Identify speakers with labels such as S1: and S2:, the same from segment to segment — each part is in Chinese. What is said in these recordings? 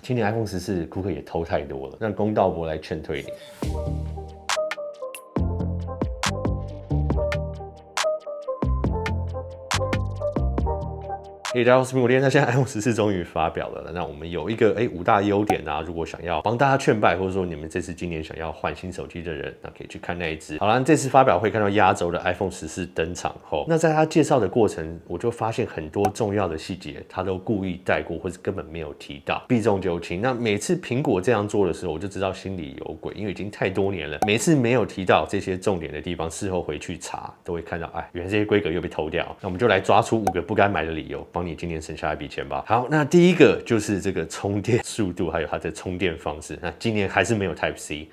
S1: 今年 iPhone 14库克也偷太多了，让公道伯来劝退你。大家好，我是苹果店。那现在 iPhone 14终于发表了，那我们有一个5大优点啊，如果想要帮大家劝败，或者说你们这次今年想要换新手机的人，那可以去看那一支。好啦，这次发表会看到压轴的 iPhone 14登场后，那在他介绍的过程，我就发现很多重要的细节，他都故意带过，或是根本没有提到，避重就轻。那每次苹果这样做的时候，我就知道心里有鬼，因为已经太多年了，每次没有提到这些重点的地方，事后回去查都会看到，原来这些规格又被偷掉。那我们就来抓出5个不该买的理由，帮你今年省下一笔钱吧。好，那第一个就是这个充电速度，还有它的充电方式。那今年还是没有 Type C。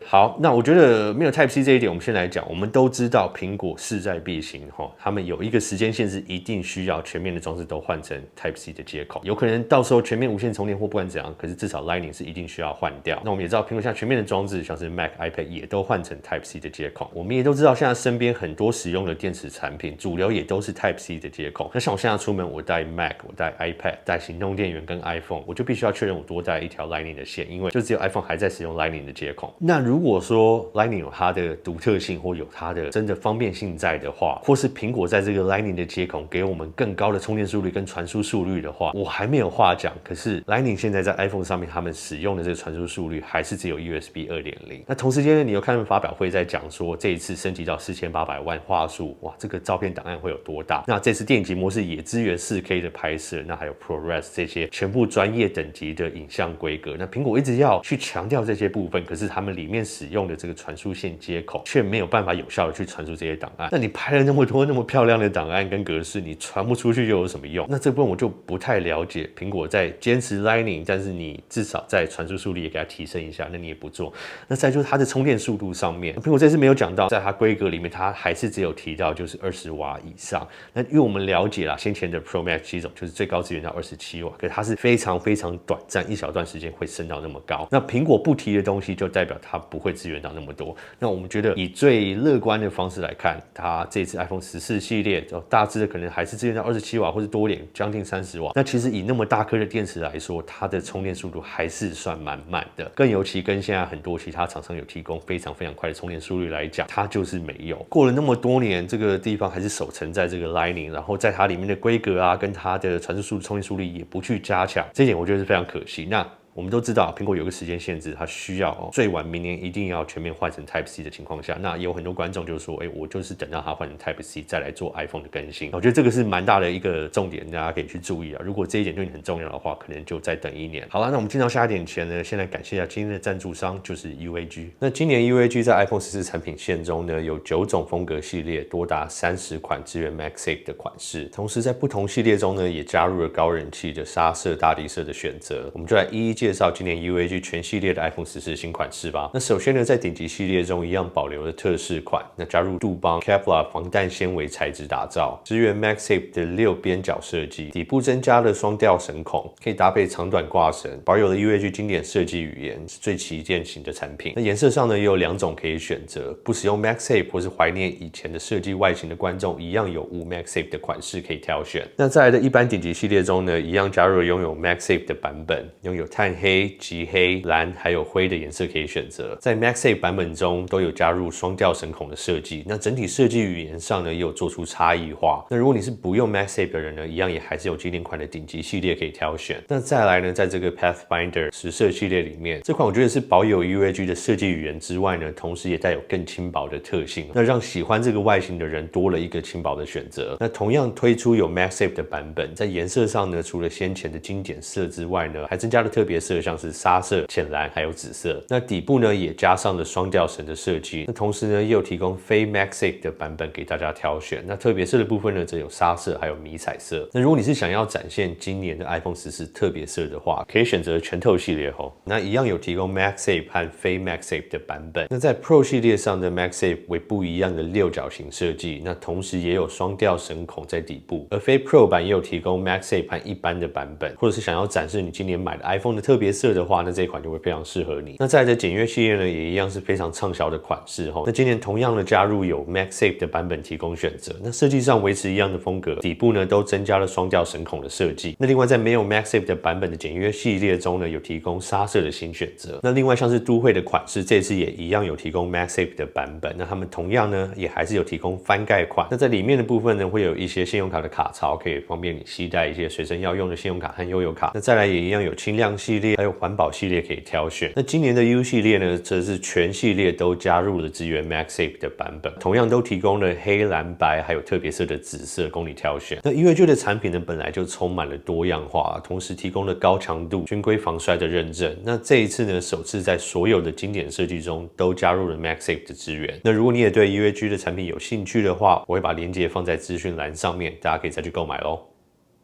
S1: 好，那我觉得没有 Type C 这一点，我们先来讲。我们都知道苹果势在必行，他们有一个时间限制，一定需要全面的装置都换成 Type C 的接口。有可能到时候全面无线充电或不管怎样，可是至少 Lightning 是一定需要换掉。那我们也知道，苹果现在全面的装置，像是 Mac、iPad 也都换成 Type C 的接口。我们也都知道，现在身边很多使用的电池产品，主流也都是 Type C 的接口。那像我现在出门，我带 Mac， 我带 iPad， 带行动电源跟 iPhone， 我就必须要确认我多带一条 Lightning 的线，因为就只有 iPhone 还在使用 Lightning 的接口。那如果说 Lightning 有它的独特性，或有它的真的方便性在的话，或是苹果在这个 Lightning 的接口给我们更高的充电速率跟传输速率的话，我还没有话讲。可是 Lightning 现在在 iPhone 上面，他们使用的这个传输速率还是只有 USB 2.0。那同时间呢，你又看他们发表会在讲说，这一次升级到4800万画素，哇，这个照片档案会有多大？那这次电影级模式也支援 4K 的拍摄，那还有 ProRes 这些全部专业等级的影像规格。那苹果一直要去强调这些部分，可是他们里面使用的这个传输线接口却没有办法有效的去传输这些档案。那你拍了那么多那么漂亮的档案跟格式，你传不出去又有什么用？那这部分我就不太了解，苹果在坚持 Lightning， 但是你至少在传输速率也给它提升一下，那你也不做。那再就是它的充电速度上面，苹果这次没有讲到，在它规格里面，它还是只有提到就是20瓦以上。那因为我们了解啦，先前的 Pro Max 机种就是最高支援到27瓦，可是它是非常非常短暂一小段时间会升到那么高。那苹果不提的东西，就代表它不会支援到那么多。那我们觉得以最乐观的方式来看，它这次 iPhone 14系列大致的可能还是支援到27瓦或是多一点，将近30瓦。那其实以那么大颗的电池来说，它的充电速度还是算蛮慢的。更尤其跟现在很多其他厂商有提供非常非常快的充电速率来讲，它就是没有。过了那么多年，这个地方还是守成在这个 Lightning， 然后在它里面的规格啊，跟它的传输速度、充电速率也不去加强，这一点我觉得是非常可惜。那我们都知道，苹果有个时间限制，它需要最晚明年一定要全面换成 Type C 的情况下，那也有很多观众就说，我就是等到它换成 Type C 再来做 iPhone 的更新。我觉得这个是蛮大的一个重点，大家可以去注意啊。如果这一点对你很重要的话，可能就再等1年。好了，那我们进到下一点前呢，先来感谢一下今天的赞助商，就是 UAG。那今年 UAG 在 iPhone 14产品线中呢，有9种风格系列，多达30款支援 MagSafe 的款式。同时在不同系列中呢，也加入了高人气的沙色、大地色的选择。我们就来一一介绍今年 UAG全系列的 iPhone 14新款式吧。那首先呢，在顶级系列中一样保留了特仕款，那加入杜邦 Kevlar 防弹纤维材质打造，支援 MagSafe 的6边角设计，底部增加了双吊绳孔，可以搭配长短挂绳，保有了 UAG 经典设计语言，是最旗舰型的产品。那颜色上呢，也有2种可以选择，不使用 MagSafe 或是怀念以前的设计外形的观众，一样有无 MagSafe 的款式可以挑选。那再来的一般顶级系列中呢，一样加入了拥有 MagSafe 的版本，拥有炭黑、极黑、蓝还有灰的颜色可以选择。在 MagSafe 版本中都有加入双吊绳孔的设计，那整体设计语言上呢也有做出差异化。那如果你是不用 MagSafe 的人呢，一样也还是有经典款的顶级系列可以挑选。那再来呢，在这个 Pathfinder 实色系列里面，这款我觉得是保有 UAG 的设计语言之外呢，同时也带有更轻薄的特性，那让喜欢这个外形的人多了一个轻薄的选择。那同样推出有 MagSafe 的版本，在颜色上呢，除了先前的经典色之外呢，还增加了特别色，像是沙色、浅蓝还有紫色。那底部呢也加上了双吊绳的设计。那同时呢也有提供非 MagSafe 的版本给大家挑选。那特别色的部分呢则有沙色还有迷彩色。那如果你是想要展现今年的 iPhone 14特别色的话，可以选择全透系列吼。那一样有提供 MagSafe 和非 MagSafe 的版本。那在 Pro 系列上的 MagSafe 为不一样的6角形设计，那同时也有双吊绳孔在底部。而非 Pro 版也有提供 MagSafe 和一般的版本，或者是想要展示你今年买的 iPhone 的特特别色的话，那这一款就会非常适合你。那再来的简约系列呢，也一样是非常畅销的款式那今年同样的加入有 MagSafe 的版本提供选择，那设计上维持一样的风格，底部呢都增加了双吊绳孔的设计。那另外在没有 MagSafe 的版本的简约系列中呢，有提供刹色的新选择。那另外像是都会的款式，这次也一样有提供 MagSafe 的版本。那他们同样呢，也还是有提供翻盖款。那在里面的部分呢，会有一些信用卡的卡槽，可以方便你携带一些随身要用的信用卡和悠游卡。那再来也一样有轻量系列，还有环保系列可以挑选。那今年的 U 系列呢，则是全系列都加入了支援 MagSafe 的版本，同样都提供了黑、蓝、白，还有特别色的紫色供你挑选。那音乐剧的产品呢，本来就充满了多样化，同时提供了高强度、军规防摔的认证。那这一次呢，首次在所有的经典设计中都加入了 MagSafe 的支援。那如果你也对 UAG 的产品有兴趣的话，我会把链接放在资讯栏上面，大家可以再去购买咯。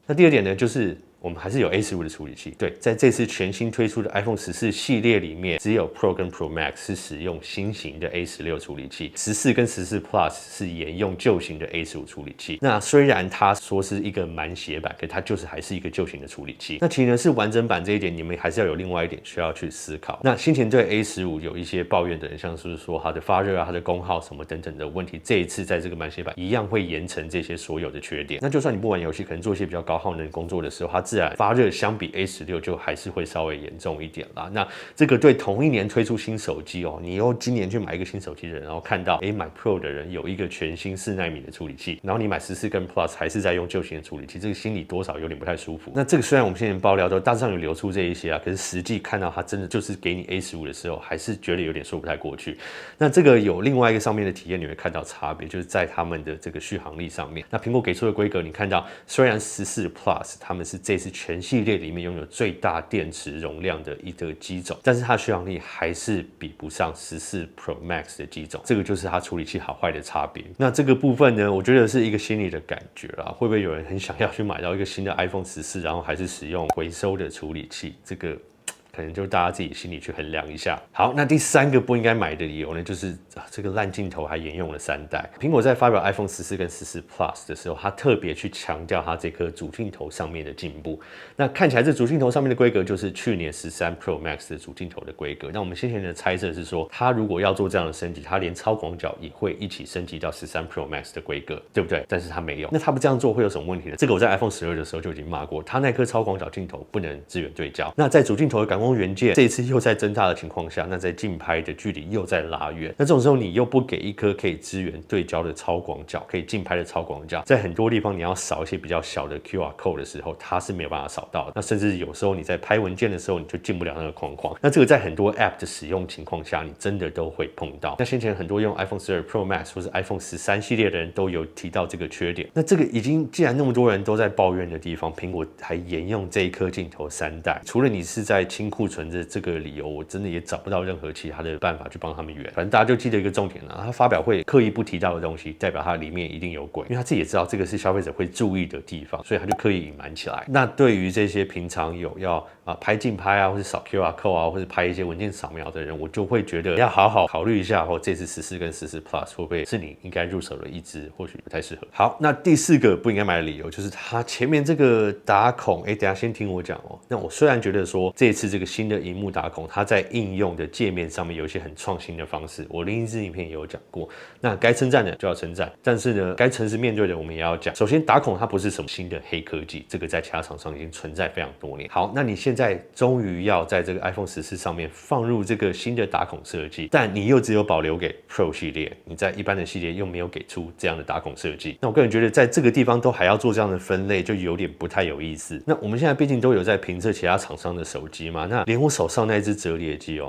S1: 那第二点呢，就是我们还是有 A15 的处理器。对，在这次全新推出的 iPhone 14系列里面，只有 Pro 跟 Pro Max 是使用新型的 A16 处理器，14跟14 Plus 是沿用旧型的 A15 处理器。那虽然它说是一个满血版，可它就是还是一个旧型的处理器。那其实呢是完整版这一点，你们还是要有另外一点需要去思考。那先前对 A15 有一些抱怨的人，像是说它的发热啊、它的功耗什么等等的问题，这一次在这个满血版一样会严惩这些所有的缺点。那就算你不玩游戏，可能做一些比较高耗能工作的时候，它自然发热相比 A16 就还是会稍微严重一点啦。那这个对同一年推出新手机你又今年去买一个新手机的人，然后看到买 Pro 的人有一个全新4奈米的处理器，然后你买14跟 Plus 还是在用旧型的处理器，这个心里多少有点不太舒服。那这个虽然我们先前爆料都大致上有流出这一些可是实际看到它真的就是给你 A15 的时候，还是觉得有点说不太过去。那这个有另外一个上面的体验，你会看到差别，就是在他们的这个续航力上面。那苹果给出的规格，你看到虽然14 Plus 他们是这次全系列里面拥有最大电池容量的一个机种，但是它的续航力还是比不上14 Pro Max 的机种，这个就是它处理器好坏的差别。那这个部分呢，我觉得是一个心理的感觉啦，会不会有人很想要去买到一个新的 iPhone 14，然后还是使用回收的处理器？这个可能就大家自己心里去衡量一下。好，那第三个不应该买的理由呢，就是这个烂镜头还沿用了3代。苹果在发表 iPhone 14跟14 Plus 的时候，它特别去强调它这颗主镜头上面的进步。那看起来这主镜头上面的规格就是去年13 Pro Max 的主镜头的规格。那我们先前的猜测是说，它如果要做这样的升级，它连超广角也会一起升级到13 Pro Max 的规格，对不对？但是它没有。那它不这样做会有什么问题呢？这个我在 iPhone 12的时候就已经骂过，它那颗超广角镜头不能支援对焦。那在主镜头的感光元件这一次又在增大的情况下，那在近拍的距离又在拉远，那这种时候你又不给一颗可以支援对焦的超广角，可以近拍的超广角，在很多地方你要扫一些比较小的 QR code 的时候，它是没有办法扫到的。那甚至有时候你在拍文件的时候，你就进不了那个框框。那这个在很多 App 的使用情况下，你真的都会碰到。那先前很多用 iPhone 12 Pro Max 或是 iPhone 13系列的人都有提到这个缺点。那这个已经既然那么多人都在抱怨的地方，苹果还沿用这一颗镜头3代，除了你是在清库存的这个理由，我真的也找不到任何其他的办法去帮他们圆。反正大家就记得一个重点他发表会刻意不提到的东西，代表它里面一定有鬼，因为他自己也知道这个是消费者会注意的地方，所以他就刻意隐瞒起来。那对于这些平常有要拍近拍或是扫 QR code或是拍一些文件扫描的人，我就会觉得要好好考虑一下这次14跟14 Plus 会不会是你应该入手的一支，或许不太适合。好，那第4个不应该买的理由就是它前面这个打孔，等一下先听我讲那我虽然觉得说这次这个新的萤幕打孔，它在应用的界面上面有一些很创新的方式，我另一支影片也有讲过。那该称赞的就要称赞，但是呢，该诚实面对的我们也要讲。首先，打孔它不是什么新的黑科技，这个在其他厂商已经存在非常多年。好，那你现在终于要在这个 iPhone 14上面放入这个新的打孔设计，但你又只有保留给 Pro 系列，你在一般的系列又没有给出这样的打孔设计。那我个人觉得，在这个地方都还要做这样的分类，就有点不太有意思。那我们现在毕竟都有在评测其他厂商的手机嘛，那连我手上那一只折叠机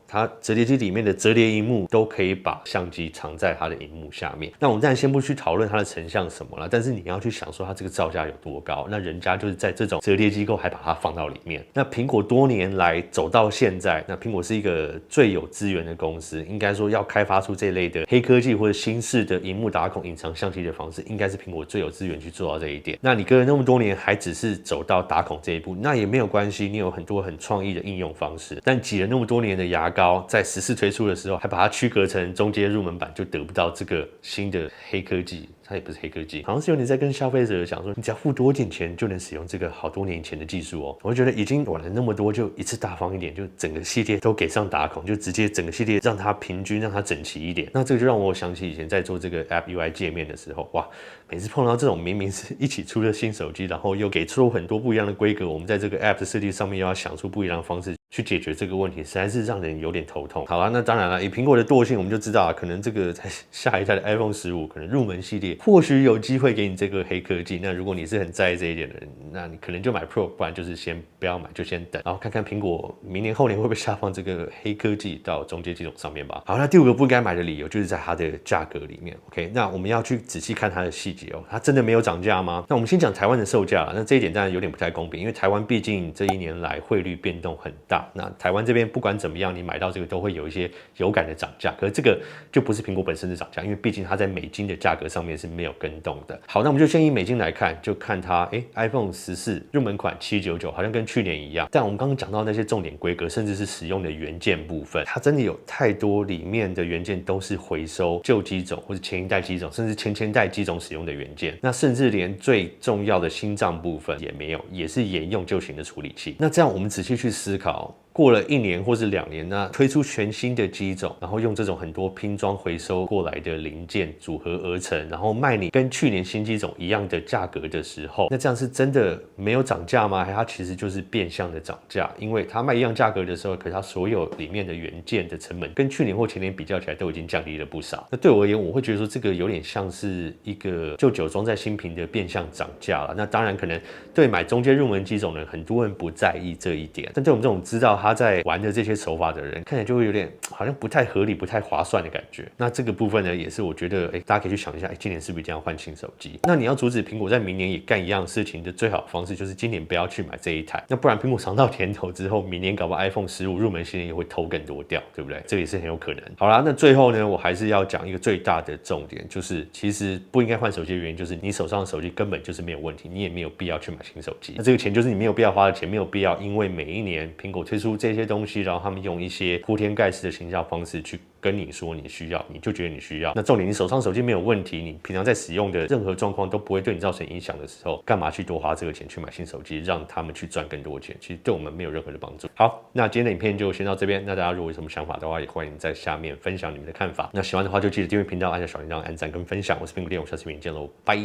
S1: 它折叠机里面的折叠萤幕都可以把相机藏在它的萤幕下面。那我们当然先不去讨论它的成像什么了，但是你要去想说它这个造价有多高，那人家就是在这种折叠机构还把它放到里面。那苹果多年来走到现在，那苹果是一个最有资源的公司，应该说要开发出这类的黑科技或者新式的萤幕打孔隐藏相机的方式，应该是苹果最有资源去做到这一点。那你隔了那么多年还只是走到打孔这一步，那也没有关系，你有很很多很创意的应用方式。但挤了那么多年的牙膏，在14推出的时候，还把它区隔成中阶入门版，就得不到这个新的黑科技。它也不是黑科技，好像是有点在跟消费者讲说，你只要付多一点钱就能使用这个好多年前的技术哦。我觉得已经玩了那么多，就一次大方一点，就整个系列都给上打孔，就直接整个系列让它平均，让它整齐一点。那这个就让我想起以前在做这个 App UI 界面的时候，哇，每次碰到这种明明是一起出的新手机，然后又给出很多不一样的规格，我们在这个 App 的设计上面又要想出不一样的方式去解决这个问题，实在是让人有点头痛。好了，那当然了，以苹果的惰性，我们就知道可能这个在下一代的 iPhone 15，可能入门系列或许有机会给你这个黑科技。那如果你是很在意这一点的人，那你可能就买 Pro， 不然就是先不要买，就先等，然后看看苹果明年后年会不会下放这个黑科技到中阶机种上面吧。好，那第5个不该买的理由就是在它的价格里面。OK， 那我们要去仔细看它的细节哦，它真的没有涨价吗？那我们先讲台湾的售价了。那这一点当然有点不太公平，因为台湾毕竟这1年来汇率变动很大，那台湾这边不管怎么样，你买到这个都会有一些有感的涨价。可是这个就不是苹果本身的涨价，因为毕竟它在美金的价格上面是没有跟动的。好，那我们就先以美金来看，就看它iPhone 14入门款799，好像跟去年一样。但我们刚刚讲到那些重点规格，甚至是使用的元件部分，它真的有太多里面的元件都是回收旧机种或者前一代机种，甚至前代机种使用的元件。那甚至连最重要的心脏部分也没有，也是沿用旧型的处理器。那这样我们仔细去思考，过了1年或是2年，那推出全新的机种，然后用这种很多拼装回收过来的零件组合而成，然后卖你跟去年新机种一样的价格的时候，那这样是真的没有涨价吗？还它其实就是变相的涨价？因为它卖一样价格的时候，可是它所有里面的元件的成本跟去年或前年比较起来都已经降低了不少。那对我而言，我会觉得说这个有点像是一个旧酒装在新瓶的变相涨价了。那当然可能对买中阶入门机种的人，很多人不在意这一点，但对我们这种知道他在玩的这些手法的人，看起来就会有点好像不太合理、不太划算的感觉。那这个部分呢，也是我觉得，大家可以去想一下，今年是不是一定要换新手机？那你要阻止苹果在明年也干一样事情的最好的方式，就是今年不要去买这一台。那不然苹果尝到甜头之后，明年搞不好 iPhone 15入门系列也会偷更多掉，对不对？这也是很有可能。好啦，那最后呢，我还是要讲一个最大的重点，就是其实不应该换手机的原因，就是你手上的手机根本就是没有问题，你也没有必要去买新手机。那这个钱就是你没有必要花的钱，没有必要因为每一年苹果推出这些东西，然后他们用一些铺天盖世的行销方式去跟你说你需要，你就觉得你需要。那重点，你手上手机没有问题，你平常在使用的任何状况都不会对你造成影响的时候，干嘛去多花这个钱去买新手机，让他们去赚更多钱？其实对我们没有任何的帮助。好，那今天的影片就先到这边。那大家如果有什么想法的话，也欢迎在下面分享你们的看法。那喜欢的话就记得订阅频道，按下小铃铛，按赞跟分享。我是苹果店，我们下次影片见喽，拜。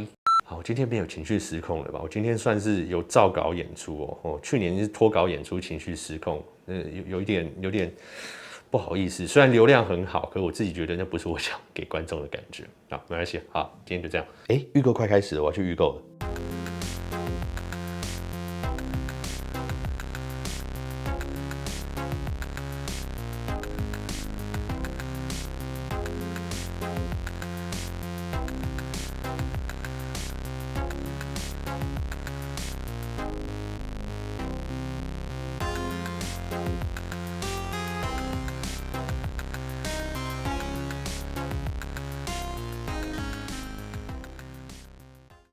S1: 好，我今天没有情绪失控了吧？我今天算是有照稿演出哦。去年是脱稿演出，情绪失控，有点不好意思。虽然流量很好，可我自己觉得那不是我想给观众的感觉。好，没关系，好，今天就这样。预购快开始了，我要去预购了。